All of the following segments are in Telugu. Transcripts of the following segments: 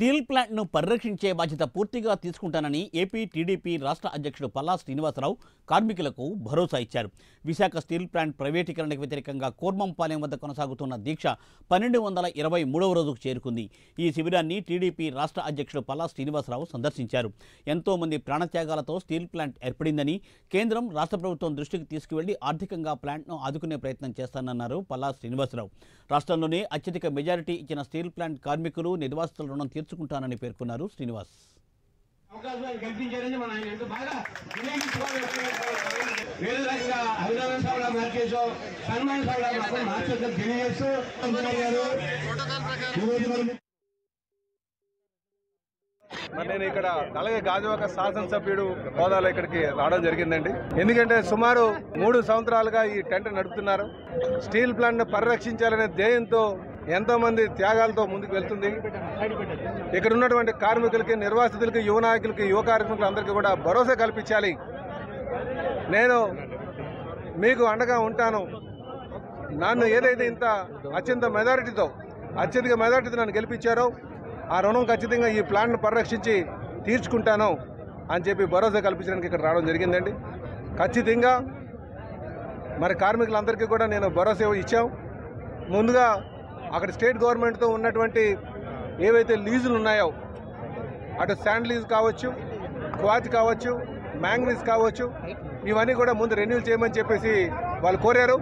స్టీల్ ప్లాంట్ను పరిరక్షించే బాధ్యత పూర్తిగా తీసుకుంటానని ఏపీ టీడీపీ రాష్ట్ర అధ్యక్షుడు పల్లా శ్రీనివాసరావు కార్మికులకు భరోసా ఇచ్చారు. విశాఖ స్టీల్ ప్లాంట్ ప్రైవేటీకరణకు వ్యతిరేకంగా కోర్మంపాలెం వద్ద కొనసాగుతున్న దీక్ష 1223వ రోజుకు చేరుకుంది. ఈ శిబిరాన్ని టీడీపీ రాష్ట్ర అధ్యక్షుడు పల్లా శ్రీనివాసరావు సందర్శించారు. ఎంతో మంది ప్రాణత్యాగాలతో స్టీల్ ప్లాంట్ ఏర్పడిందని, కేంద్రం రాష్ట్ర ప్రభుత్వం దృష్టికి తీసుకువెళ్లి ఆర్థికంగా ప్లాంట్ను ఆదుకునే ప్రయత్నం చేస్తానన్నారు పల్లా శ్రీనివాసరావు. రాష్ట్రంలోనే అత్యధిక మెజారిటీ ఇచ్చిన స్టీల్ ప్లాంట్ కార్మికులు, నిర్వాసితుల రుణం తీర్చుకుంటానని పేర్కొన్నారు శ్రీనివాస్. నేను ఇక్కడ అలాగే గాజువాక శాసనసభ్యుడు హోదాలో ఇక్కడికి రావడం జరిగిందండి. ఎందుకంటే సుమారు 3 సంవత్సరాలుగా ఈ టెంట్ నడుపుతున్నారు. స్టీల్ ప్లాంట్ ను పరిరక్షించాలనే ధ్యేయంతో ఎంతో మంది త్యాగాలతో ముందుకు వెళ్తుంది. ఇక్కడ ఉన్నటువంటి కార్మికులకి, నిర్వాసితులకి, యువ నాయకులకి, యువ కార్మికులకి అందరికీ కూడా భరోసా కల్పించాలి. నేను మీకు అండగా ఉంటాను. నన్ను ఏదైతే ఇంత అత్యధిక మెజారిటీతో నన్ను గెలిపించారో ఆ రుణం ఖచ్చితంగా ఈ ప్లాంట్ను పరిరక్షించి తీర్చుకుంటాను అని చెప్పి భరోసా కల్పించడానికి ఇక్కడ రావడం జరిగిందండి. ఖచ్చితంగా మరి కార్మికులందరికీ కూడా నేను భరోసా ఇచ్చాం. ముందుగా అక్కడ స్టేట్ గవర్నమెంట్తో ఉన్నటువంటి ఏవైతే లీజులు ఉన్నాయో, అటు శాండ్ లీజ్ కావచ్చు, క్వాచ్ కావచ్చు, మ్యాంగనీస్ కావచ్చు, ఇవన్నీ కూడా ముందు రెన్యూల్ చేయమని చెప్పేసి వాళ్ళు కోరారు.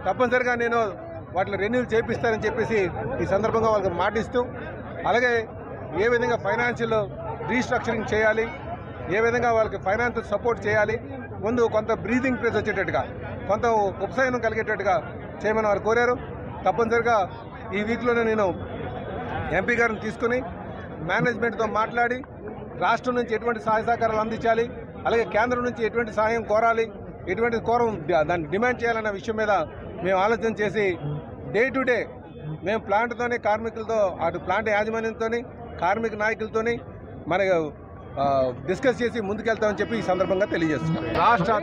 తప్పనిసరిగా నేను వాటిని రెన్యూల్ చేపిస్తానని చెప్పేసి ఈ సందర్భంగా వాళ్ళకి మాటిస్తూ, అలాగే ఏ విధంగా ఫైనాన్షియల్ రీస్ట్రక్చరింగ్ చేయాలి, ఏ విధంగా వాళ్ళకి ఫైనాన్షియల్ సపోర్ట్ చేయాలి, ముందు కొంత బ్రీతింగ్ ప్లేస్ వచ్చేటట్టుగా, కొంత ఉపశమనం కలిగేటట్టుగా చేయమని వారు కోరారు. తప్పనిసరిగా ఈ వీక్లోనే నేను ఎంపీ గారిని తీసుకుని మేనేజ్మెంట్తో మాట్లాడి రాష్ట్రం నుంచి ఎటువంటి సహాయ సహకారాలు అందించాలి, అలాగే కేంద్రం నుంచి ఎటువంటి సహాయం కోరాలి, ఎటువంటి దాన్ని డిమాండ్ చేయాలన్న విషయం మీద మేము ఆలోచన చేసి డే టు డే మేము ప్లాంట్తోని, కార్మికులతో, అటు ప్లాంట్ యాజమాన్యంతో, కార్మిక నాయకులతో మరి డిస్కస్ చేసి ముందుకెళ్తామని చెప్పి ఈ సందర్భంగా తెలియజేస్తున్నాం. రాష్ట్ర